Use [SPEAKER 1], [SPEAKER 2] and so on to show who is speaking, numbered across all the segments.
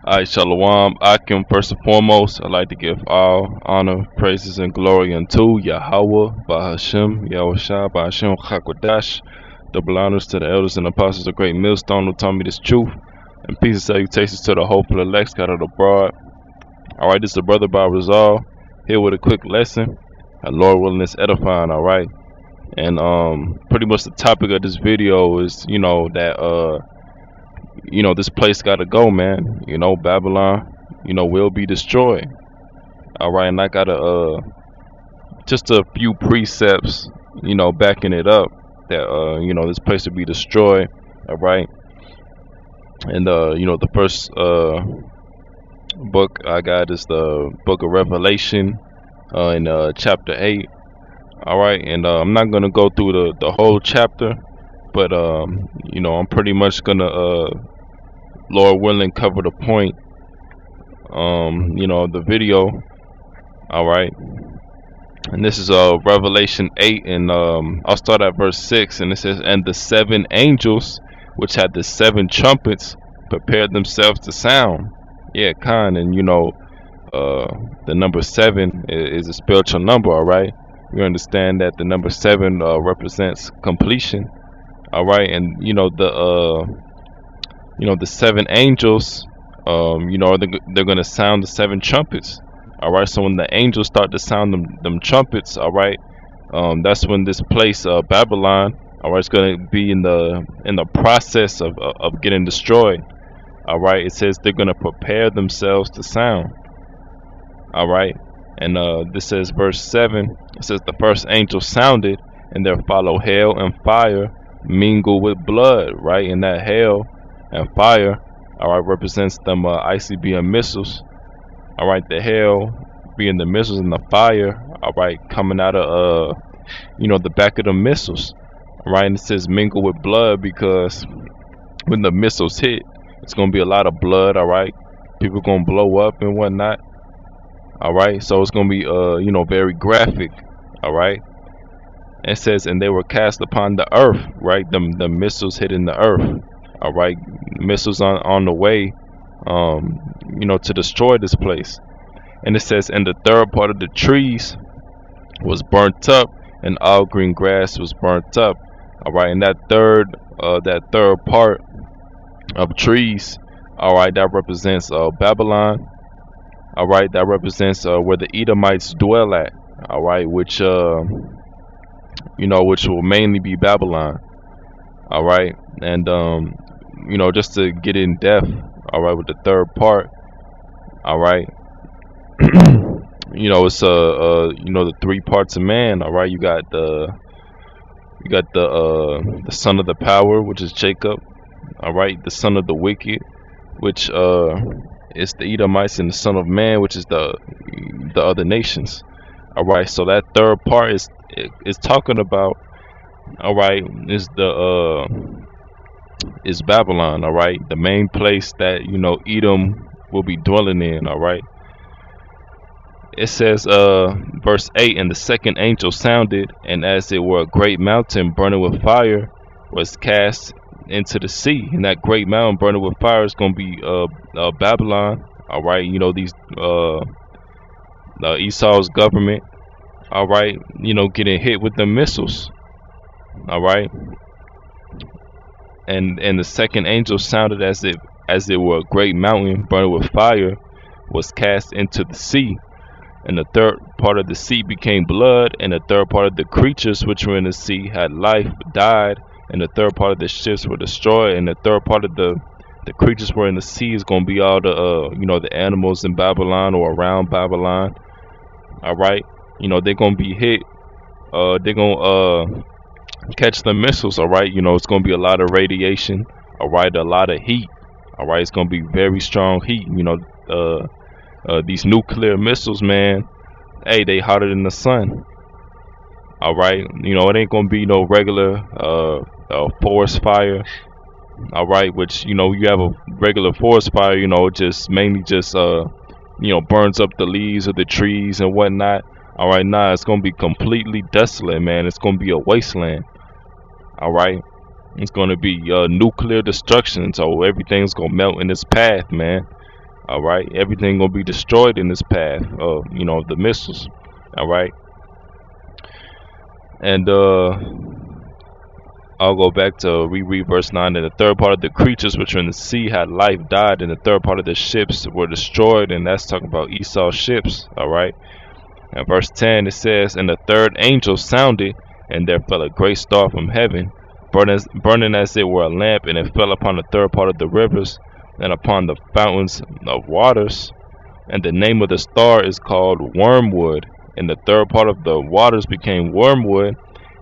[SPEAKER 1] Alright, Shalom, Akim. First and foremost, I'd like to give all honor, praises, and glory unto Yahweh, Bahashem, Yahushua, Bahashem, Chakwadash. Double honors to the elders and apostles of Great Millstone who taught me this truth. And peace and salutations to the hopeful elect scattered abroad. Alright, this is the brother by Resolve, here with a quick lesson. And Lord willing, it's edifying, alright? And pretty much the topic of this video is, this place gotta go, man. Babylon, will be destroyed. Alright, and I got just a few precepts, backing it up that this place will be destroyed. Alright. And the first book I got is the book of Revelation, in chapter 8. Alright, and I'm not gonna go through the whole chapter, but I'm pretty much gonna Lord willing cover the point of the video. Alright, and this is Revelation 8, and I'll start at verse 6, and it says, and the seven angels which had the seven trumpets prepared themselves to sound. Yeah, Khan. And the number 7 is a spiritual number. Alright, we understand that the number 7 represents completion. Alright, and the seven angels, they're gonna sound the seven trumpets. Alright, so when the angels start to sound them trumpets, alright, that's when this place, Babylon, alright, it's gonna be in the process of getting destroyed. Alright, it says they're gonna prepare themselves to sound. Alright, and this says verse 7, it says the first angel sounded, and there followed hail and fire mingled with blood. Right, and that hail and fire, alright, represents them ICBM missiles. Alright, the hail being the missiles, and the fire, alright, coming out of the back of the missiles. Alright, and it says mingle with blood because when the missiles hit, it's gonna be a lot of blood. Alright, people gonna blow up and whatnot. Alright, so it's gonna be very graphic. Alright, it says, and they were cast upon the earth. Right, the missiles hitting the earth. Alright, missiles on the way to destroy this place. And it says, and the third part of the trees was burnt up, and all green grass was burnt up. Alright, and that third part of trees, alright, that represents Babylon. Alright, that represents where the Edomites dwell at. Alright, which which will mainly be Babylon. Alright, and just to get in depth, alright, with the third part, alright, it's the three parts of man. Alright, you got the son of the power, which is Jacob. Alright, the son of the wicked, which is the Edomites, and the son of man, which is the other nations. Alright, so that third part is talking about, alright, is Babylon. Alright, the main place that Edom will be dwelling in. Alright, it says verse 8, and the second angel sounded, and as it were a great mountain burning with fire was cast into the sea. And that great mountain burning with fire is going to be Babylon. Alright, these Esau's government, alright, getting hit with the missiles. Alright, and the second angel sounded as it were a great mountain burning with fire was cast into the sea. And the third part of the sea became blood, and the third part of the creatures which were in the sea had life but died, and the third part of the ships were destroyed, and the third part of the creatures were in the sea is going to be all the animals in Babylon or around Babylon. Alright, they're going to be hit, they're going to catch the missiles. Alright, it's going to be a lot of radiation. Alright, a lot of heat. Alright, it's going to be very strong heat. These nuclear missiles, man, hey, they hotter than the sun. Alright, it ain't gonna be no regular forest fire. Alright, which you have a regular forest fire, just mainly just burns up the leaves of the trees and whatnot. Alright, nah, it's gonna be completely desolate, man. It's gonna be a wasteland. Alright, It's going to be nuclear destruction, so everything's going to melt in its path, man. All right, everything going to be destroyed in this path of the missiles. All right, and I'll go back to reread verse 9. And the third part of the creatures which are in the sea had life died, and the third part of the ships were destroyed, and that's talking about Esau's ships. All right, and verse 10 it says, and the third angel sounded, and there fell a great star from heaven, burning as it were a lamp, and it fell upon the third part of the rivers and upon the fountains of waters. And the name of the star is called Wormwood. And the third part of the waters became wormwood,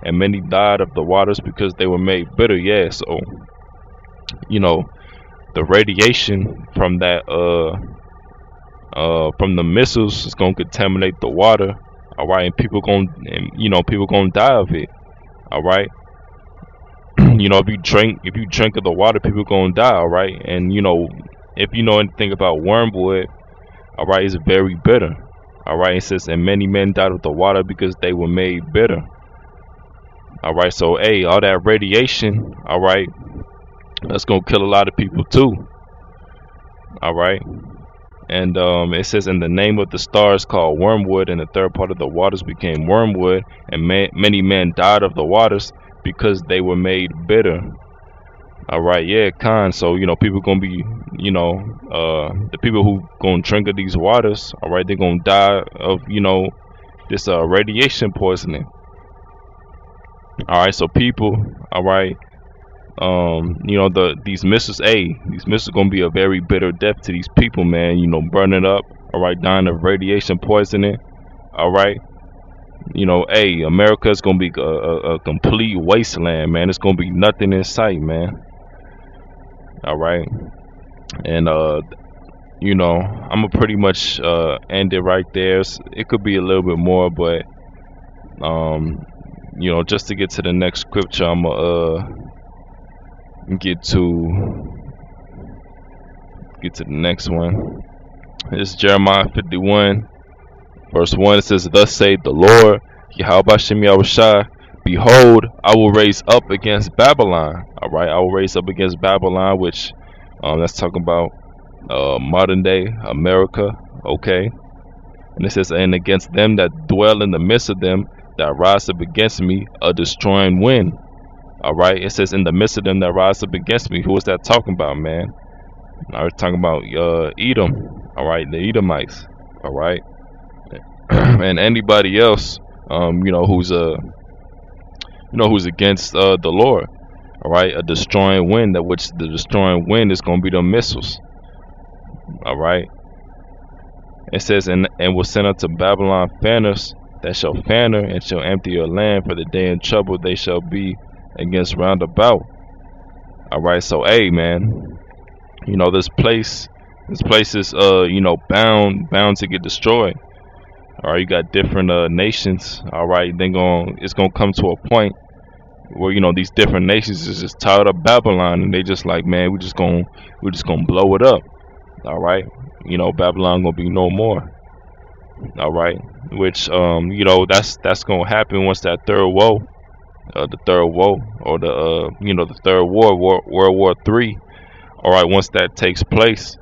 [SPEAKER 1] and many died of the waters because they were made bitter. Yeah, so you know the radiation from that from the missiles is gonna contaminate the water. All right, and people gonna die of it. All right. If you drink of the water, people gonna die. All right, and if you know anything about wormwood, all right, it's very bitter. All right, it says, and many men died of the water because they were made bitter. All right, so hey, all that radiation, all right, that's gonna kill a lot of people too. All right, and it says, and the name of the star is called Wormwood, and the third part of the waters became wormwood, and many men died of the waters because they were made bitter. All right, yeah, Khan. So people gonna be, the people who gonna drink of these waters. All right, they're gonna die of this radiation poisoning. All right, so people, all right, these missiles, these missiles gonna be a very bitter death to these people, man. Burning up, all right, dying of radiation poisoning. All right, America's gonna be a complete wasteland, man. It's gonna be nothing in sight, man. All right, and I'm gonna pretty much end it right there. It could be a little bit more, but just to get to the next scripture, I'm gonna get to the next one. It's Jeremiah 51, verse 1. It says, "Thus saith the Lord, Yahweh Shem Yahushai, behold, I will raise up against Babylon." All right, I will raise up against Babylon, which that's talking about modern day America. Okay, and it says, "And against them that dwell in the midst of them that rise up against me, a destroying wind." All right, it says, "In the midst of them that rise up against me." Who is that talking about, man? I was talking about Edom. All right, the Edomites. All right, and anybody else, who's against the Lord. All right, a destroying wind, that which the destroying wind is going to be the missiles. All right, it says, and will send unto Babylon fanners that shall fan her, and shall empty your land for the day in trouble they shall be against round about. All right, so hey, man, this place is bound to get destroyed. All right, you got different nations. All right, it's gonna come to a point where these different nations is just tired of Babylon, and they just like, man, we're just gonna blow it up. All right, Babylon gonna be no more. All right, which that's gonna happen once that third woe, the third woe, or the third World War III. All right, once that takes place,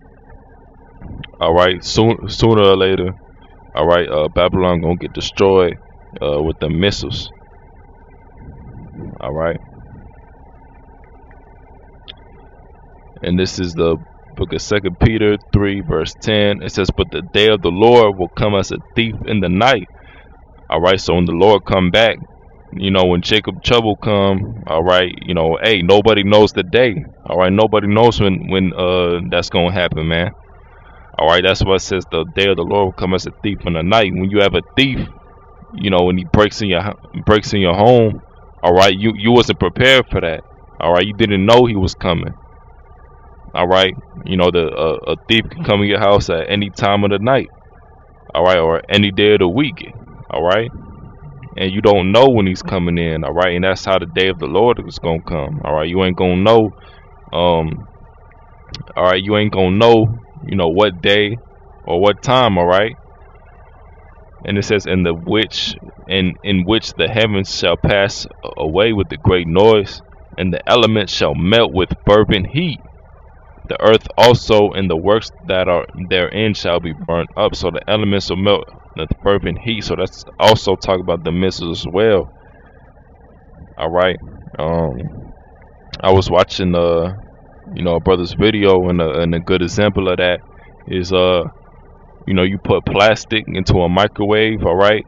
[SPEAKER 1] all right, sooner or later, all right, Babylon gonna get destroyed with the missiles. All right, and this is the book of 2 Peter 3, verse 10. It says, "But the day of the Lord will come as a thief in the night." All right, so when the Lord come back, when Jacob trouble come, all right, hey, nobody knows the day. All right, nobody knows when that's gonna happen, man. All right, that's what it says. The day of the Lord will come as a thief in the night. When you have a thief, when he breaks in your home, all right, you wasn't prepared for that. All right, you didn't know he was coming. All right, a thief can come in your house at any time of the night. All right, or any day of the week. All right, and you don't know when he's coming in. All right, and that's how the day of the Lord is gonna come. All right, you ain't gonna know. All right, you ain't gonna know. What day or what time. All right, and it says, in which the heavens shall pass away with a great noise, and the elements shall melt with fervent heat. The earth also and the works that are therein shall be burnt up. So the elements will melt with fervent heat. So that's also talk about the missiles as well. All right. I was watching a brother's video, and a good example of that is you put plastic into a microwave. All right.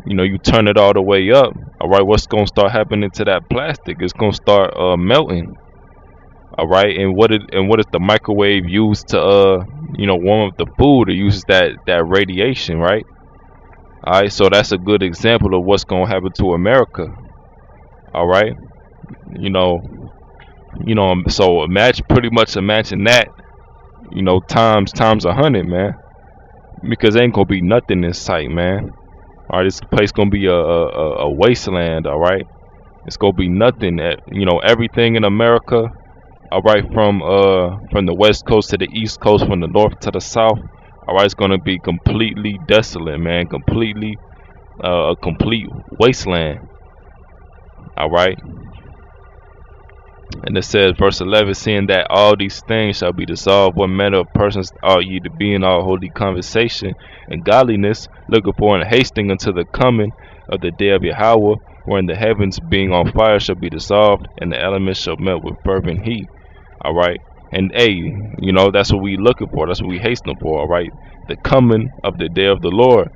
[SPEAKER 1] You turn it all the way up. All right. What's gonna start happening to that plastic? It's gonna start melting. All right, and what is the microwave used to warm up the food? It uses that radiation, right? All right, so that's a good example of what's gonna happen to America. All right, you know, so imagine that, times 100, man, because ain't gonna be nothing in sight, man. All right, this place gonna be a wasteland. All right, it's gonna be nothing. Everything in America. All right, from the west coast to the east coast, from the north to the south. All right, it's gonna be completely desolate, man. Completely, a complete wasteland. All right, and it says, verse 11, seeing that all these things shall be dissolved, what manner of persons are ye to be in all holy conversation and godliness, looking for and hasting unto the coming of the day of Yahweh, wherein the heavens being on fire shall be dissolved, and the elements shall melt with fervent heat. All right, and that's what we looking for. That's what we hastening for. All right, the coming of the day of the Lord.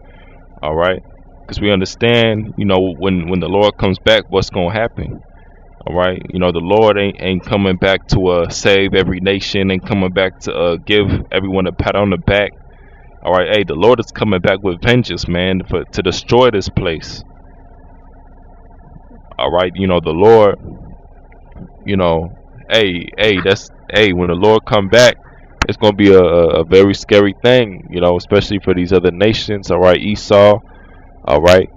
[SPEAKER 1] All right, because we understand, when the Lord comes back, what's gonna happen. All right, the Lord ain't coming back to save every nation, ain't coming back to give everyone a pat on the back. All right, hey, the Lord is coming back with vengeance, man, to destroy this place. All right, the Lord, when the Lord come back, it's gonna be a very scary thing, especially for these other nations. All right, Esau. All right,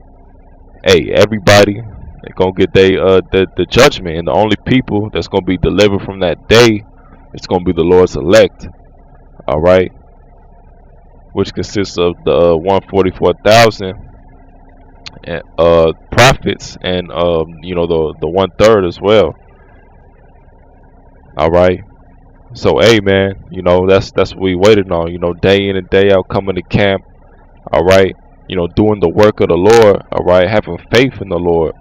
[SPEAKER 1] hey, everybody, they're gonna get the judgment, and the only people that's gonna be delivered from that day, it's gonna be the Lord's elect. All right, which consists of the 144,000 prophets, and the 1/3 as well. All right. So, hey, man, that's what we waited on. Day in and day out, coming to camp. All right. Doing the work of the Lord. All right, having faith in the Lord.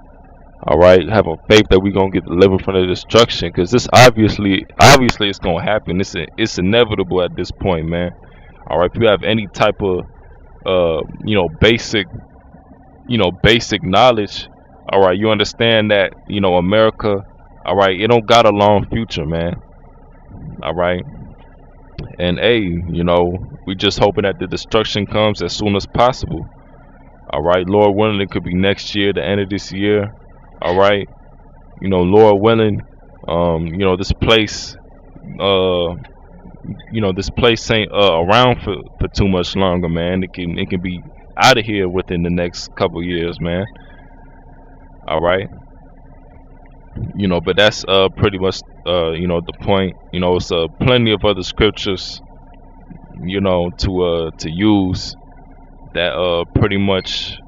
[SPEAKER 1] All right, having faith that we're gonna get delivered from the destruction, because this obviously it's gonna happen. It's inevitable at this point, man. All right, if you have any type of basic knowledge, all right, you understand that America, all right, it don't got a long future, man. All right, and hey, we just hoping that the destruction comes as soon as possible. All right, Lord willing, it could be next year, the end of this year. All right, Lord willing, this place, this place ain't around for too much longer, man. It can be out of here within the next couple years, man. All right, but that's pretty much the point. It's plenty of other scriptures, to use that pretty much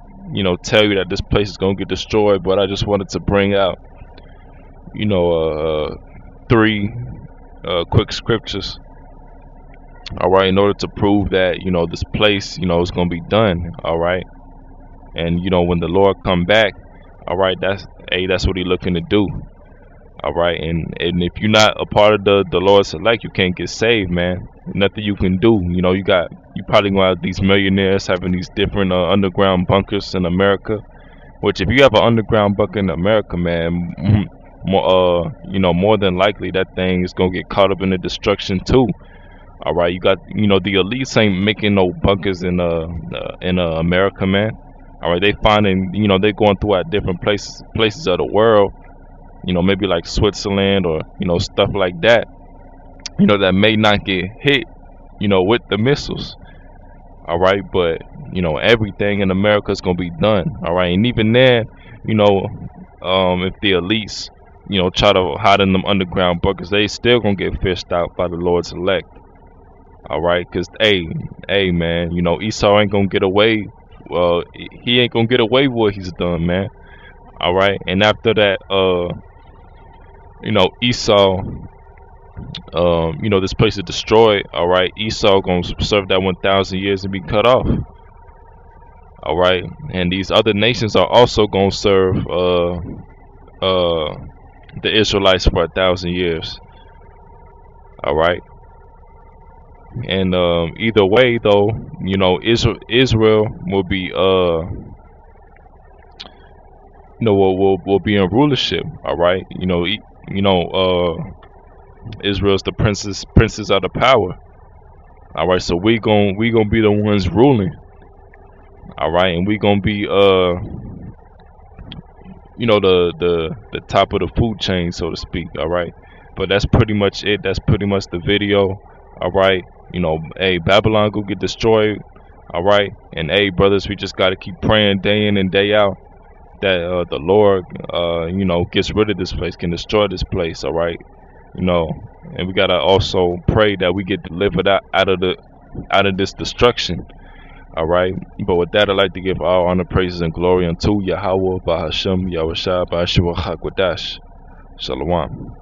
[SPEAKER 1] tell you that this place is gonna get destroyed. But I just wanted to bring out three quick scriptures, all right, in order to prove that this place is gonna be done. All right, and when the Lord come back, all right, that's what he looking to do. All right, and if you're not a part of the Lord's elect, you can't get saved, man. Nothing you can do. You probably gonna have these millionaires having these different underground bunkers in America. Which, if you have an underground bunker in America, man, more than likely that thing is gonna get caught up in the destruction too. All right, you got the elites ain't making no bunkers in America, man. All right, they finding they going throughout different places of the world. Maybe like Switzerland, or stuff like that. That may not get hit, with the missiles. All right, but everything in America is gonna be done. All right, and even then, if the elites, try to hide in them underground bunkers, they still gonna get fished out by the Lord's elect. All right, cause hey, man, Esau ain't gonna get away. He ain't gonna get away with what he's done, man. All right, and after that, Esau, this place is destroyed. All right, Esau gonna serve that 1,000 years and be cut off. All right, and these other nations are also gonna serve uh the Israelites for 1,000 years. All right, and either way though, Israel will be will be in rulership. All right, Israel's the princes of the power. All right, so we gonna be the ones ruling. All right, and we gonna be the top of the food chain, so to speak. All right, but that's pretty much it. That's pretty much the video. All right, hey, Babylon go get destroyed. All right, and hey, brothers, we just gotta keep praying day in and day out that the Lord gets rid of this place, can destroy this place. All right, you know, and we gotta also pray that we get delivered out of this destruction. All right, but with that, I'd like to give all honor, praises, and glory unto Yahweh, Bahashem, Yahushua, Bahashua, Hakwadash. Shalom.